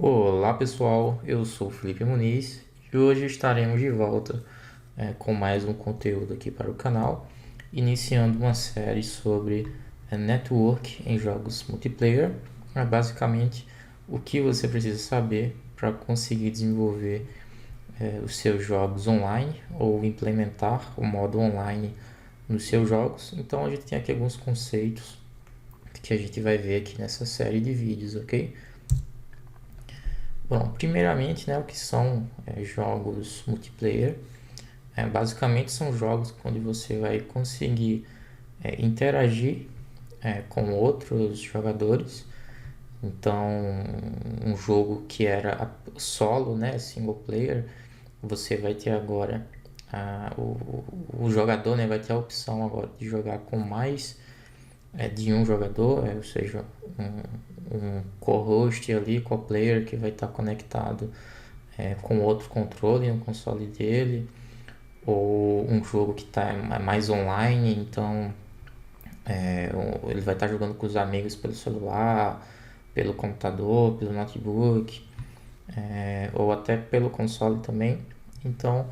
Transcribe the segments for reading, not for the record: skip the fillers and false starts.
Olá pessoal, eu sou o Felipe Muniz e hoje estaremos de volta com mais um conteúdo aqui para o canal, iniciando uma série sobre network em jogos multiplayer. Basicamente, o que você precisa saber para conseguir desenvolver os seus jogos online ou implementar o modo online nos seus jogos. Então a gente tem aqui alguns conceitos que a gente vai ver aqui nessa série de vídeos, ok? Bom, primeiramente, né, o que são jogos multiplayer? Basicamente são jogos onde você vai conseguir interagir com outros jogadores. Então, um jogo que era solo, né, single player, você vai ter agora o jogador, né, vai ter a opção agora de jogar com mais de um jogador, ou seja, um co-host ali, co-player que vai estar conectado com outro controle no console dele, ou um jogo que está mais online, então ele vai estar jogando com os amigos pelo celular, pelo computador, pelo notebook, ou até pelo console também. Então,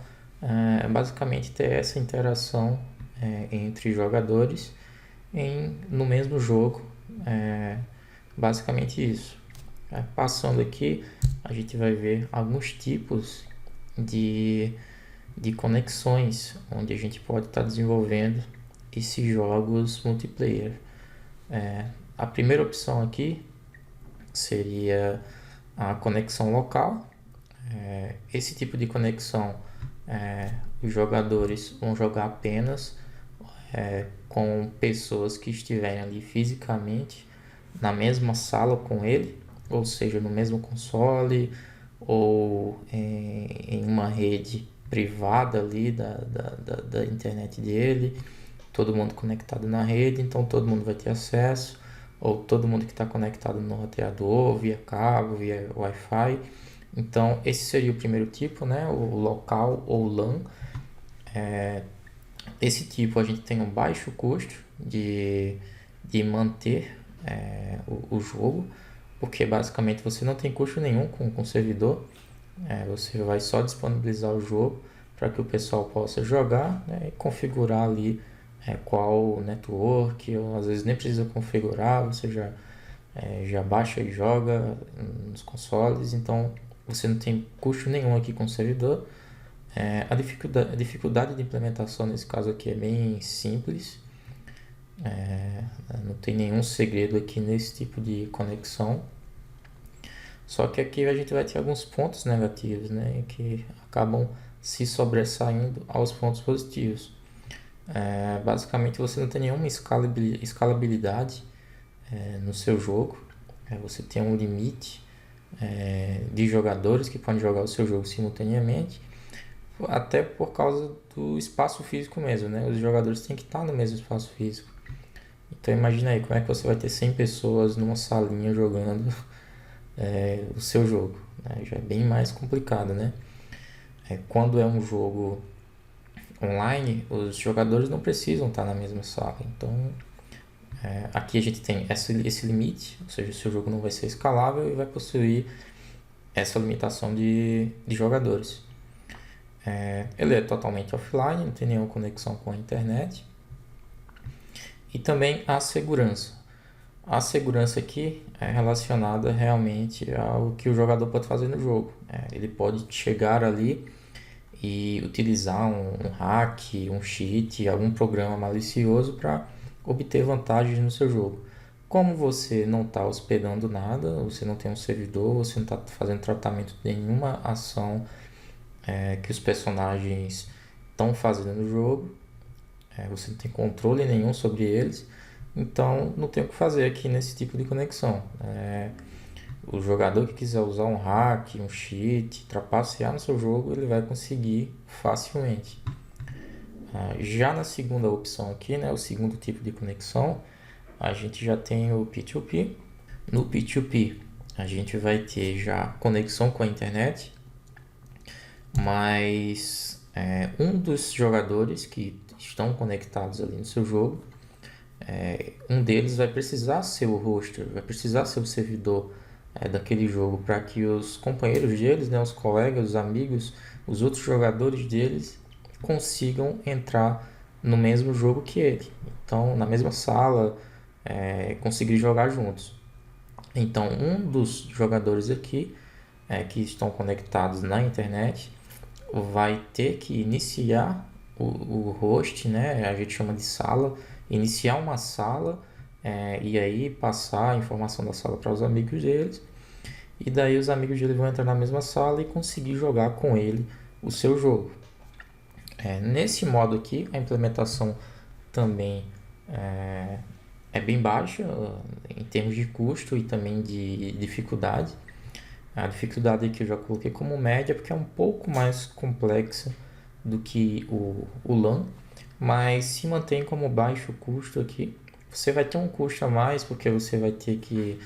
basicamente ter essa interação entre jogadores no mesmo jogo, basicamente isso. Passando aqui, a gente vai ver alguns tipos de, de conexões onde a gente pode estar desenvolvendo esses jogos multiplayer. A primeira opção aqui seria a conexão local. Esse tipo de conexão, os jogadores vão jogar apenas com pessoas que estiverem ali fisicamente na mesma sala com ele, ou seja, no mesmo console ou em uma rede privada ali da internet dele, todo mundo conectado na rede, então todo mundo vai ter acesso, ou todo mundo que está conectado no roteador, via cabo, via Wi-Fi. Então esse seria o primeiro tipo, né, o local ou LAN. Esse tipo a gente tem um baixo custo de manter o jogo, porque basicamente você não tem custo nenhum com o servidor. Você vai só disponibilizar o jogo para que o pessoal possa jogar, né, e configurar ali qual network, ou às vezes nem precisa configurar, você já baixa e joga nos consoles, então você não tem custo nenhum aqui com o servidor. A dificuldade de implementação nesse caso aqui é bem simples. Não tem nenhum segredo aqui nesse tipo de conexão. Só que aqui a gente vai ter alguns pontos negativos, né, que acabam se sobressaindo aos pontos positivos. Basicamente você não tem nenhuma escalabilidade no seu jogo. Você tem um limite de jogadores que podem jogar o seu jogo simultaneamente, até por causa do espaço físico mesmo, né? Os jogadores têm que estar no mesmo espaço físico. Então imagina aí como é que você vai ter 100 pessoas numa salinha jogando o seu jogo, né? Já é bem mais complicado, né? Quando é um jogo online, os jogadores não precisam estar na mesma sala. Então aqui a gente tem esse limite, ou seja, o seu jogo não vai ser escalável e vai possuir essa limitação de jogadores. Ele é totalmente offline, não tem nenhuma conexão com a internet. E também a segurança. A segurança aqui é relacionada realmente ao que o jogador pode fazer no jogo. Ele pode chegar ali e utilizar um hack, um cheat, algum programa malicioso para obter vantagens no seu jogo. Como você não está hospedando nada, você não tem um servidor, você não está fazendo tratamento de nenhuma ação que os personagens estão fazendo no jogo, você não tem controle nenhum sobre eles, então não tem o que fazer aqui nesse tipo de conexão. O jogador que quiser usar um hack, um cheat, trapacear no seu jogo, ele vai conseguir facilmente. Já na segunda opção aqui, né, o segundo tipo de conexão, a gente já tem o P2P. No P2P, a gente vai ter já conexão com a internet, mas um dos jogadores que estão conectados ali no seu jogo, um deles vai precisar ser o hoster, vai precisar ser o servidor daquele jogo para que os companheiros deles, né, os colegas, os amigos, os outros jogadores deles consigam entrar no mesmo jogo que ele. Então, na mesma sala, conseguir jogar juntos. Então, um dos jogadores aqui que estão conectados na internet vai ter que iniciar o host, né? A gente chama de sala, iniciar uma sala e aí passar a informação da sala para os amigos deles. E daí os amigos dele vão entrar na mesma sala e conseguir jogar com ele o seu jogo. Nesse modo aqui, a implementação também é bem baixa em termos de custo e também de dificuldade. A dificuldade aqui eu já coloquei como média porque é um pouco mais complexa do que o LAN, mas se mantém como baixo custo aqui. Você vai ter um custo a mais porque você vai ter que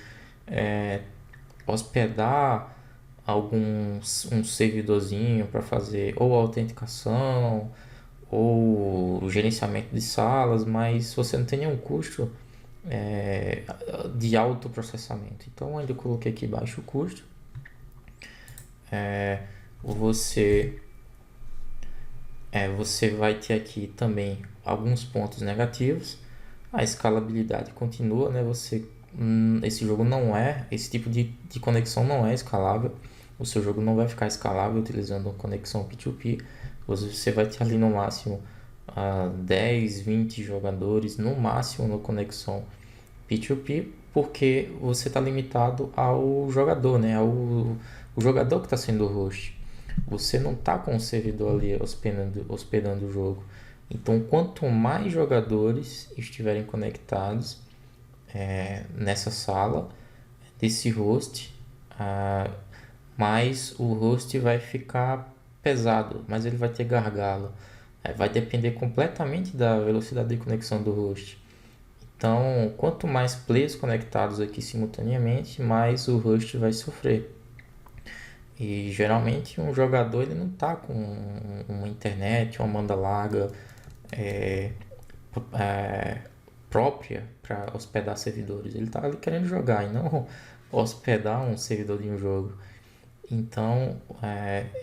hospedar um servidorzinho para fazer ou autenticação ou o gerenciamento de salas, mas você não tem nenhum custo de alto processamento. Então ainda coloquei aqui baixo custo. Você você vai ter aqui também alguns pontos negativos. A escalabilidade continua, né? Esse jogo não esse tipo de conexão não é escalável. O seu jogo não vai ficar escalável utilizando conexão P2P. Você vai ter ali no máximo 10, 20 jogadores no máximo na conexão P2P, porque você está limitado ao jogador, né? O jogador que está sendo o host. Você não está com o servidor ali hospedando o jogo. Então, quanto mais jogadores estiverem conectados nessa sala desse host, mais o host vai ficar pesado, mas ele vai ter gargalo. Vai depender completamente da velocidade de conexão do host. Então, quanto mais players conectados aqui simultaneamente, mais o host vai sofrer. E geralmente um jogador ele não está com uma internet, uma banda larga própria para hospedar servidores. Ele está ali querendo jogar e não hospedar um servidor de um jogo. Então,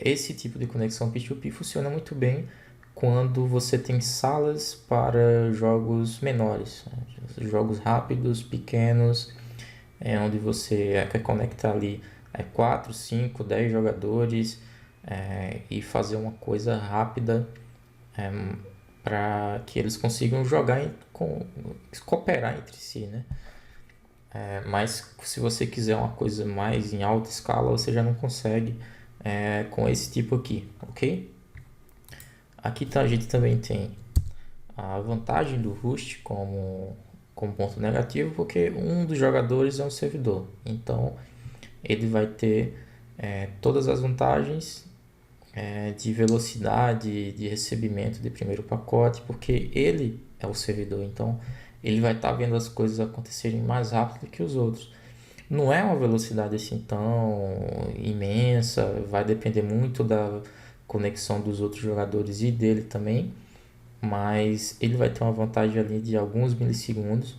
esse tipo de conexão P2P funciona muito bem quando você tem salas para jogos menores, né? Jogos rápidos, pequenos, onde você quer conectar ali 4, 5, 10 jogadores e fazer uma coisa rápida para que eles consigam jogar cooperar entre si, né? Mas se você quiser uma coisa mais em alta escala, você já não consegue com esse tipo aqui, ok? Aqui a gente também tem a vantagem do host como ponto negativo, porque um dos jogadores é um servidor. Então, ele vai ter todas as vantagens de velocidade, de recebimento de primeiro pacote, porque ele é o servidor. Então, ele vai estar vendo as coisas acontecerem mais rápido que os outros. Não é uma velocidade assim tão imensa, vai depender muito da conexão dos outros jogadores e dele também, mas ele vai ter uma vantagem ali de alguns milissegundos.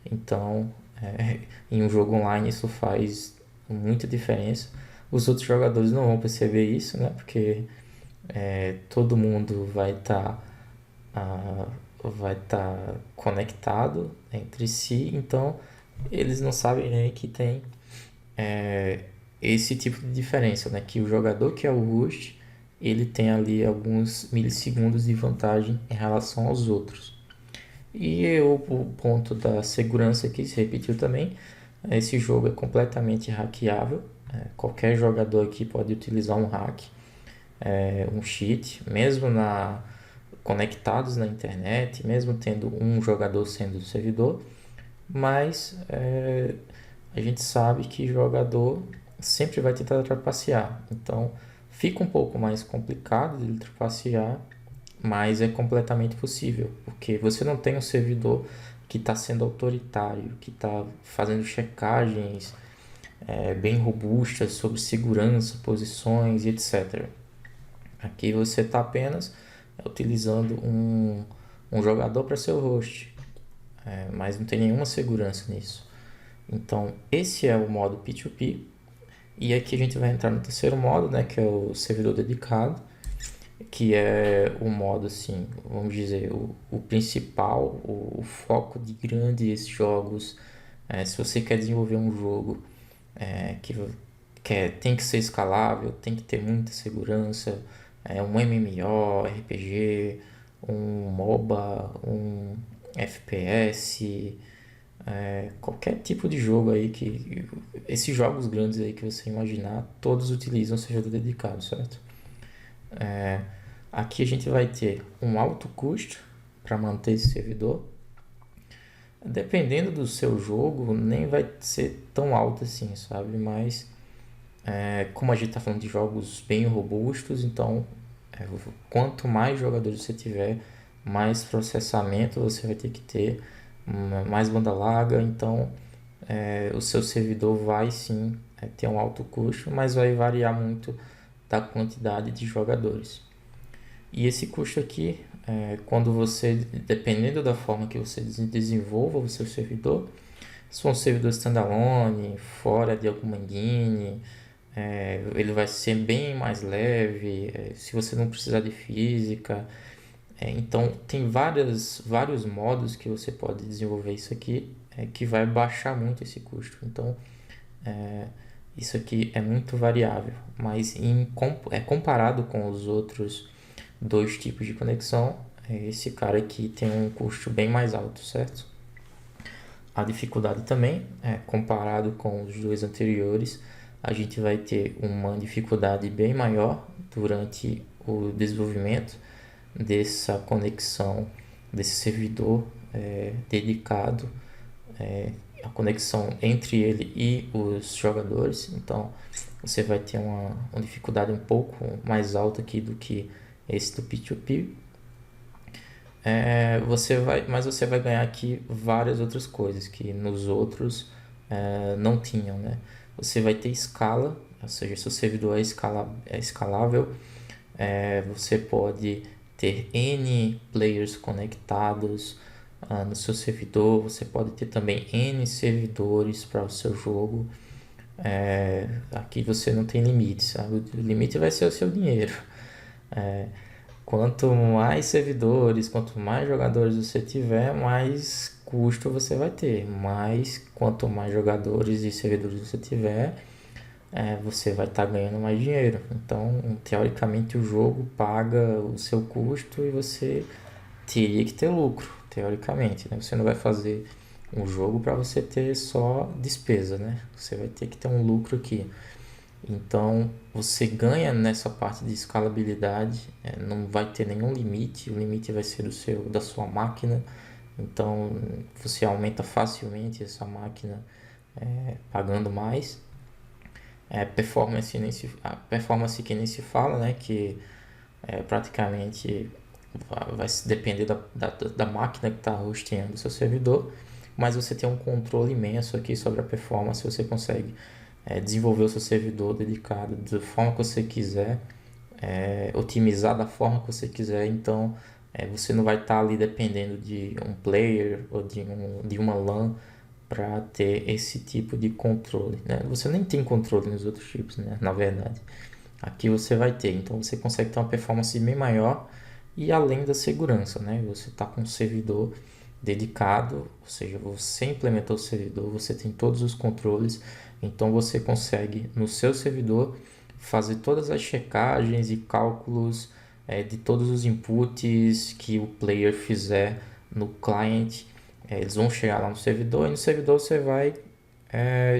Então, em um jogo online isso faz muita diferença. Os outros jogadores não vão perceber isso, né? Porque todo mundo vai estar conectado entre si, então eles não sabem nem que tem esse tipo de diferença, né? Que o jogador que é o host, ele tem ali alguns milissegundos de vantagem em relação aos outros. E o ponto da segurança que se repetiu também, esse jogo é completamente hackeável. Qualquer jogador aqui pode utilizar um hack, um cheat, mesmo conectados na internet, mesmo tendo um jogador sendo o servidor, mas a gente sabe que jogador sempre vai tentar trapacear, então fica um pouco mais complicado de trapacear, mas é completamente possível, porque você não tem um servidor que está sendo autoritário, que está fazendo checagens bem robustas sobre segurança, posições e etc. Aqui você está apenas utilizando um jogador para ser o host, mas não tem nenhuma segurança nisso. Então, esse é o modo P2P. E aqui a gente vai entrar no terceiro modo, né, que é o servidor dedicado, que é o modo, assim, vamos dizer, o principal, o foco de grandes jogos. Se você quer desenvolver um jogo tem que ser escalável, tem que ter muita segurança, um MMO, RPG, um MOBA, um FPS, qualquer tipo de jogo aí que esses jogos grandes aí que você imaginar, todos utilizam servidor dedicado, certo? Aqui a gente vai ter um alto custo para manter esse servidor. Dependendo do seu jogo, nem vai ser tão alto assim, sabe? Mas como a gente está falando de jogos bem robustos, então quanto mais jogadores você tiver, mais processamento você vai ter que ter, mais banda larga, então o seu servidor vai sim ter um alto custo, mas vai variar muito da quantidade de jogadores. E esse custo aqui, quando você, dependendo da forma que você desenvolva o seu servidor, se for um servidor standalone, fora de alguma engine, ele vai ser bem mais leve, se você não precisar de física. Então, tem vários modos que você pode desenvolver isso aqui, que vai baixar muito esse custo. Então, isso aqui é muito variável, mas comparado com os outros dois tipos de conexão, esse cara aqui tem um custo bem mais alto, certo? A dificuldade também, comparado com os dois anteriores, a gente vai ter uma dificuldade bem maior durante o desenvolvimento dessa conexão, desse servidor dedicado, a conexão entre ele e os jogadores. Então você vai ter uma dificuldade um pouco mais alta aqui do que esse do P2P. Mas você vai ganhar aqui várias outras coisas que nos outros não tinham, né? Você vai ter escala, ou seja, se o servidor é escalável, você pode ter N players conectados no seu servidor, você pode ter também N servidores para o seu jogo. Aqui você não tem limite, sabe? O limite vai ser o seu dinheiro. Quanto mais servidores, quanto mais jogadores você tiver, mais custo você vai ter. Mas quanto mais jogadores e servidores você tiver, você vai estar ganhando mais dinheiro. Então, teoricamente, o jogo paga o seu custo e você teria que ter lucro, teoricamente, né? Você não vai fazer um jogo para você ter só despesa, né? Você vai ter que ter um lucro aqui. Então, você ganha nessa parte de escalabilidade, não vai ter nenhum limite, o limite vai ser da sua máquina. Então, você aumenta facilmente essa máquina pagando mais. A performance que nem se fala, né? Que praticamente vai depender da máquina que está hosteando o seu servidor, mas você tem um controle imenso aqui sobre a performance, você consegue desenvolver o seu servidor dedicado da forma que você quiser, otimizar da forma que você quiser, então você não vai estar ali dependendo de um player ou de uma LAN para ter esse tipo de controle, né? Você nem tem controle nos outros tipos, né? Na verdade, aqui você vai ter, então você consegue ter uma performance bem maior e além da segurança, né? Você está com um servidor dedicado, ou seja, você implementou o servidor, você tem todos os controles, então você consegue no seu servidor fazer todas as checagens e cálculos de todos os inputs que o player fizer no client. Eles vão chegar lá no servidor e no servidor você vai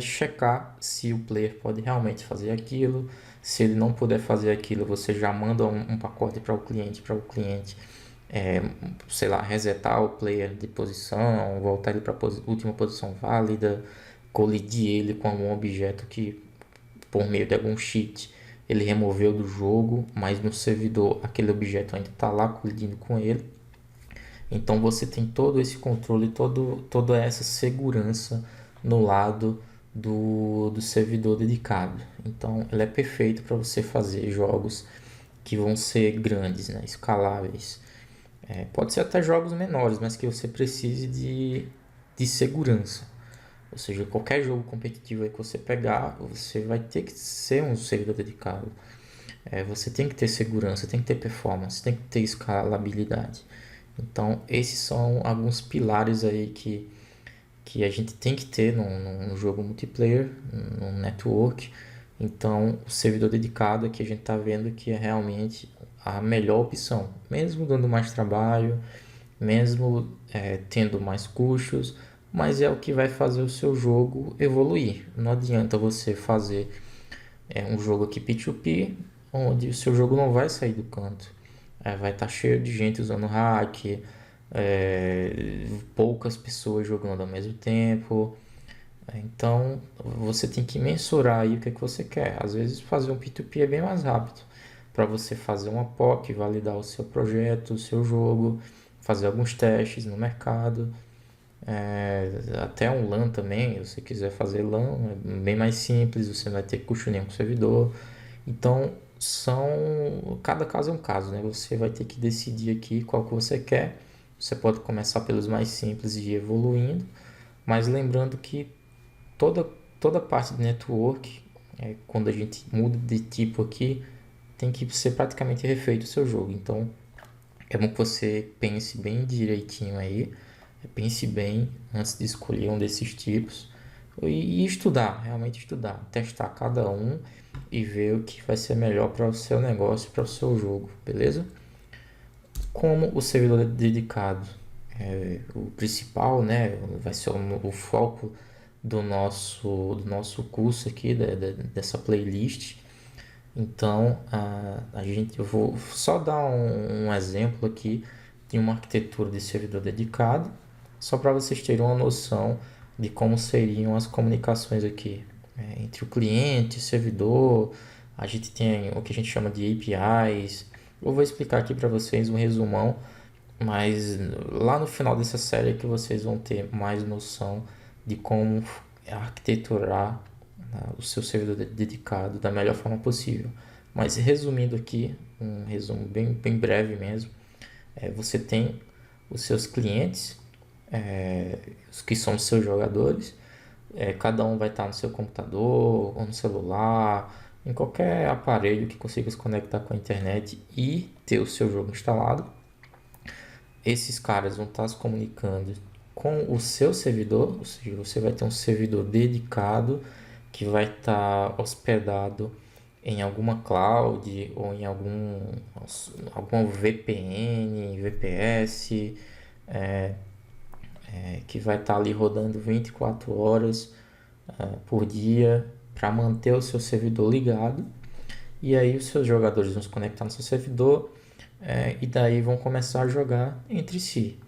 checar se o player pode realmente fazer aquilo. Se ele não puder fazer aquilo, você já manda um pacote para o cliente, sei lá, resetar o player de posição, voltar ele para a última posição válida, colidir ele com algum objeto que, por meio de algum cheat, ele removeu do jogo, mas no servidor aquele objeto ainda está lá colidindo com ele. Então você tem todo esse controle, toda essa segurança no lado do servidor dedicado. Então ele é perfeito para você fazer jogos que vão ser grandes, né, escaláveis. Pode ser até jogos menores, mas que você precise de segurança. Ou seja, qualquer jogo competitivo aí que você pegar, você vai ter que ser um servidor dedicado. Você tem que ter segurança, tem que ter performance, tem que ter escalabilidade. Então, esses são alguns pilares aí que a gente tem que ter num jogo multiplayer, num network. Então, o servidor dedicado aqui a gente está vendo que é realmente a melhor opção, mesmo dando mais trabalho, mesmo tendo mais custos, mas é o que vai fazer o seu jogo evoluir. Não adianta você fazer um jogo aqui P2P, onde o seu jogo não vai sair do canto. Vai estar cheio de gente usando hack, poucas pessoas jogando ao mesmo tempo. Então você tem que mensurar aí o que é que você quer. Às vezes fazer um P2P é bem mais rápido para você fazer uma POC, validar o seu projeto, o seu jogo, fazer alguns testes no mercado. Até um LAN também, se você quiser fazer LAN, é bem mais simples, você não vai ter custo nenhum com o servidor. Então, cada caso é um caso, né? Você vai ter que decidir aqui qual que você quer. Você pode começar pelos mais simples e ir evoluindo, mas lembrando que toda, toda parte de network, quando a gente muda de tipo aqui, tem que ser praticamente refeito o seu jogo. Então, é bom que você pense bem direitinho aí, pense bem antes de escolher um desses tipos e estudar, realmente estudar, testar cada um e ver o que vai ser melhor para o seu negócio, para o seu jogo, beleza? Como o servidor dedicado é o principal, né? Vai ser o foco do nosso curso aqui, dessa playlist. Então, eu vou só dar um exemplo aqui de uma arquitetura de servidor dedicado, só para vocês terem uma noção de como seriam as comunicações aqui entre o cliente e o servidor. A gente tem o que a gente chama de APIs. Eu vou explicar aqui para vocês um resumão, mas lá no final dessa série é que vocês vão ter mais noção de como arquiteturar o seu servidor dedicado da melhor forma possível. Mas resumindo aqui, um resumo bem breve mesmo, você tem os seus clientes, os que são os seus jogadores, cada um vai estar no seu computador ou no celular, em qualquer aparelho que consiga se conectar com a internet e ter o seu jogo instalado. Esses caras vão estar se comunicando com o seu servidor, ou seja, você vai ter um servidor dedicado que vai estar hospedado em alguma cloud ou em algum VPN, VPS, que vai estar ali rodando 24 horas por dia para manter o seu servidor ligado. E aí os seus jogadores vão se conectar no seu servidor e daí vão começar a jogar entre si.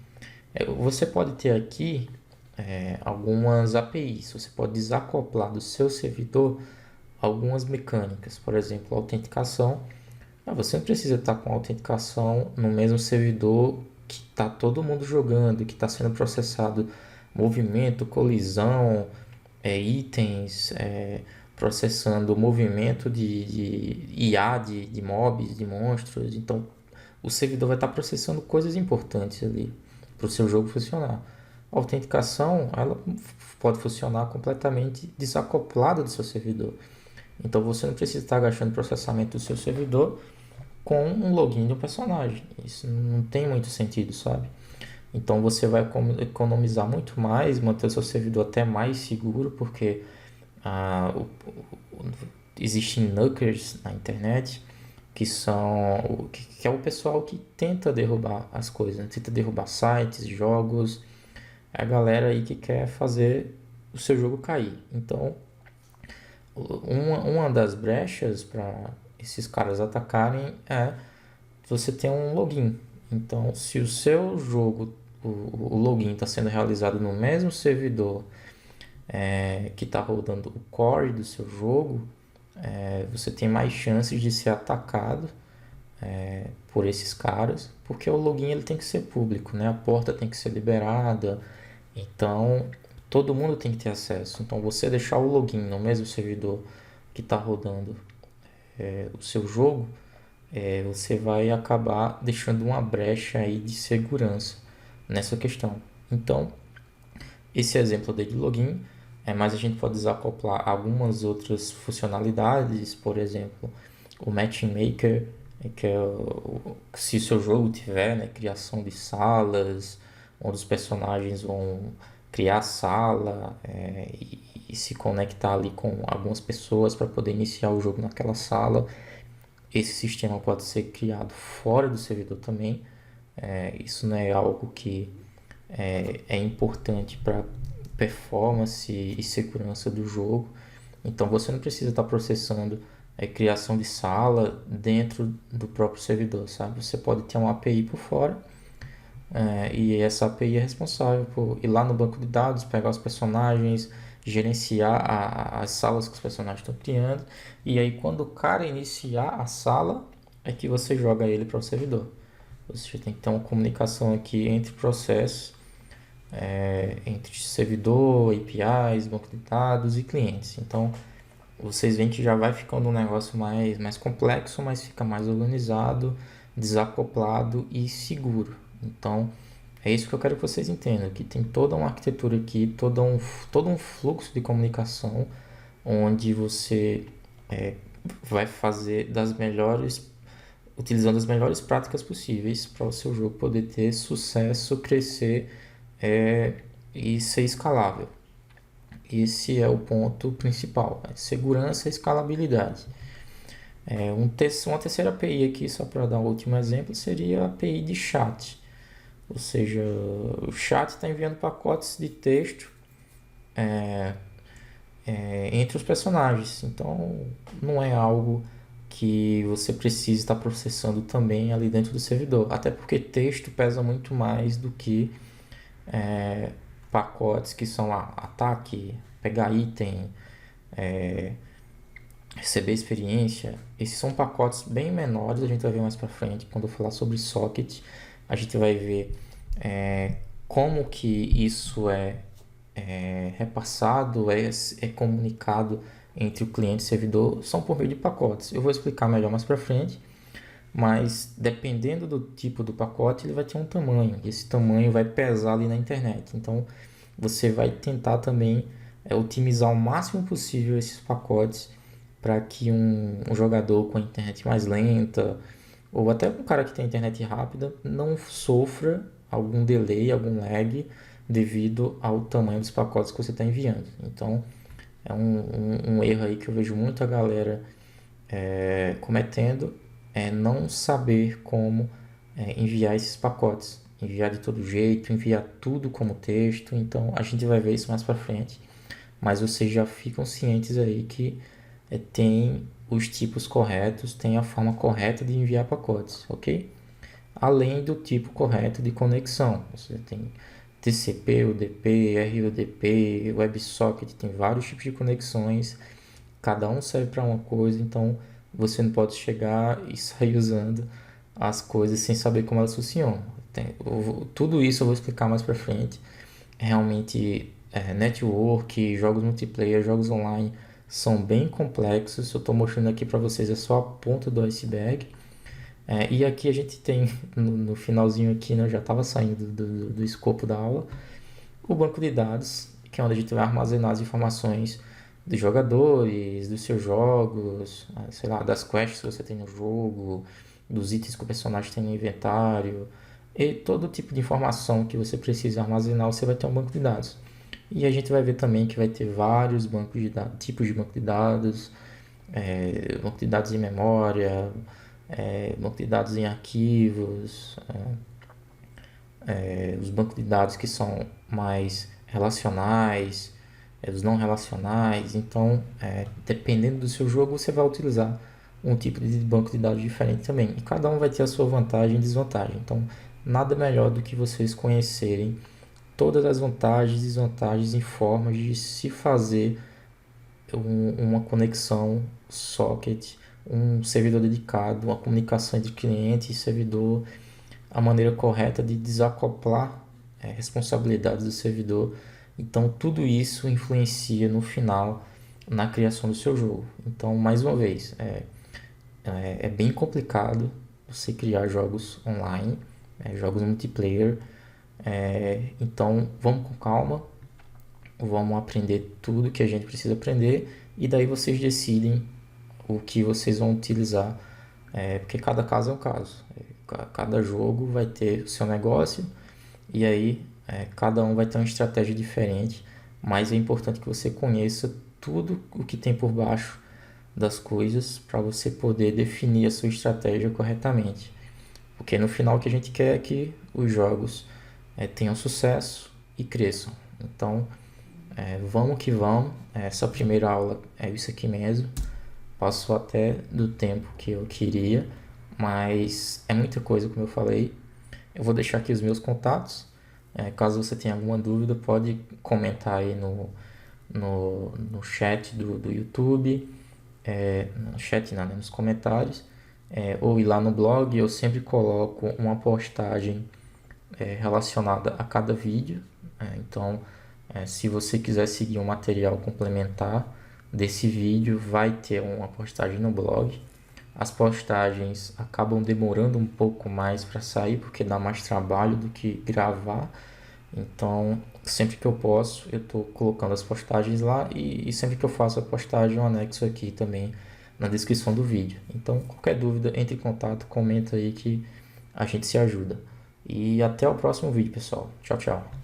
Você pode ter aqui algumas APIs, você pode desacoplar do seu servidor algumas mecânicas, por exemplo, a autenticação. Você não precisa estar com a autenticação no mesmo servidor que está todo mundo jogando, que está sendo processado movimento, colisão, itens, processando o movimento de IA, de mobs, de monstros. Então, o servidor vai estar processando coisas importantes ali para o seu jogo funcionar. A autenticação ela pode funcionar completamente desacoplada do seu servidor. Então você não precisa estar gastando processamento do seu servidor com um login de um personagem. Isso não tem muito sentido, sabe? Então você vai economizar muito mais, manter o seu servidor até mais seguro, porque existem knuckers na internet que é o pessoal que tenta derrubar as coisas, né? Tenta derrubar sites, jogos, é a galera aí que quer fazer o seu jogo cair. Então, uma das brechas para esses caras atacarem é você ter um login. Então, se o seu jogo, o login está sendo realizado no mesmo servidor que está rodando o core do seu jogo, você tem mais chances de ser atacado por esses caras, porque o login ele tem que ser público, né? A porta tem que ser liberada, então todo mundo tem que ter acesso. Então você deixar o login no mesmo servidor que está rodando o seu jogo, você vai acabar deixando uma brecha aí de segurança nessa questão. Então esse exemplo eu dei de login. Mas a gente pode desacoplar algumas outras funcionalidades, por exemplo, o Matchmaker, que é se o seu jogo tiver, né, criação de salas, onde os personagens vão criar sala, e se conectar ali com algumas pessoas para poder iniciar o jogo naquela sala. Esse sistema pode ser criado fora do servidor também. Isso não é algo que é importante para performance e segurança do jogo. Então você não precisa estar processando criação de sala dentro do próprio servidor, sabe? Você pode ter uma API por fora, e essa API é responsável por ir lá no banco de dados, pegar os personagens, gerenciar as salas que os personagens estão criando, e aí quando o cara iniciar a sala é que você joga ele para o servidor. Você tem que ter uma comunicação aqui entre processos, entre servidor, APIs, banco de dados e clientes. Então vocês veem que já vai ficando um negócio mais complexo, mas fica mais organizado, desacoplado e seguro. Então, é isso que eu quero que vocês entendam, que tem toda uma arquitetura aqui, todo um fluxo de comunicação, onde você vai fazer utilizando as melhores práticas possíveis para o seu jogo poder ter sucesso, crescer, e ser escalável. Esse é o ponto principal, segurança e escalabilidade. Uma terceira API aqui, só para dar um último exemplo, seria a API de chat. Ou seja, o chat está enviando pacotes de texto entre os personagens. Então, não é algo que você precisa estar processando também ali dentro do servidor. Até porque texto pesa muito mais do que pacotes que são ataque, pegar item, receber experiência. Esses são pacotes bem menores, a gente vai ver mais para frente quando eu falar sobre socket. A gente vai ver como que isso é repassado, é comunicado entre o cliente e o servidor, são por meio de pacotes. Eu vou explicar melhor mais para frente, mas dependendo do tipo do pacote, ele vai ter um tamanho, e esse tamanho vai pesar ali na internet. Então, você vai tentar também otimizar o máximo possível esses pacotes para que um jogador com a internet mais lenta, ou até um cara que tem internet rápida, não sofra algum delay, algum lag devido ao tamanho dos pacotes que você está enviando. Então, é um erro aí que eu vejo muita galera cometendo, é não saber como enviar esses pacotes. Enviar de todo jeito, enviar tudo como texto. Então, a gente vai ver isso mais para frente. Mas vocês já ficam cientes aí que tem os tipos corretos, tem a forma correta de enviar pacotes, ok? Além do tipo correto de conexão. Você tem TCP, UDP, RUDP, WebSocket, tem vários tipos de conexões, cada um serve para uma coisa, então você não pode chegar e sair usando as coisas sem saber como elas funcionam. Tudo isso eu vou explicar mais para frente. Realmente, network, jogos multiplayer, jogos online são bem complexos. Eu estou mostrando aqui para vocês é só a ponta do iceberg. E aqui a gente tem, no finalzinho aqui, né, eu já estava saindo do escopo da aula, o banco de dados, que é onde a gente vai armazenar as informações dos jogadores, dos seus jogos, sei lá, das quests que você tem no jogo, dos itens que o personagem tem no inventário, e todo tipo de informação que você precisa armazenar, você vai ter um banco de dados. E a gente vai ver também que vai ter vários bancos de dados, tipos de banco de dados, banco de dados em memória, banco de dados em arquivos, os bancos de dados que são mais relacionais, os não relacionais. Então, dependendo do seu jogo, você vai utilizar um tipo de banco de dados diferente também. E cada um vai ter a sua vantagem e desvantagem. Então, nada melhor do que vocês conhecerem todas as vantagens e desvantagens em formas de se fazer uma conexão socket, um servidor dedicado, uma comunicação entre cliente e servidor, a maneira correta de desacoplar responsabilidades do servidor. Então, tudo isso influencia no final na criação do seu jogo. Então, mais uma vez, é bem complicado você criar jogos online, jogos multiplayer. Então, vamos com calma. vamos aprender tudo que a gente precisa aprender e daí vocês decidem o que vocês vão utilizar, porque cada caso é um caso. Cada jogo vai ter o seu negócio e aí cada um vai ter uma estratégia diferente, mas é importante que você conheça tudo o que tem por baixo das coisas para você poder definir a sua estratégia corretamente. Porque no final o que a gente quer é que os jogos tenham sucesso e cresçam. Então, vamos que vamos. Essa primeira aula é isso aqui mesmo. Passou até do tempo que eu queria, mas é muita coisa, como eu falei. Eu vou deixar aqui os meus contatos. Caso você tenha alguma dúvida, pode comentar aí no chat do YouTube. No chat não, né? Nos comentários. Ou ir lá no blog. Eu sempre coloco uma postagem relacionada a cada vídeo. Então, se você quiser seguir um material complementar desse vídeo, vai ter uma postagem no blog. As postagens acabam demorando um pouco mais para sair, porque dá mais trabalho do que gravar. Então, sempre que eu posso, eu estou colocando as postagens lá e sempre que eu faço a postagem, eu anexo aqui também na descrição do vídeo. Então, qualquer dúvida, entre em contato, comenta aí que a gente se ajuda. E até o próximo vídeo, pessoal. Tchau, tchau.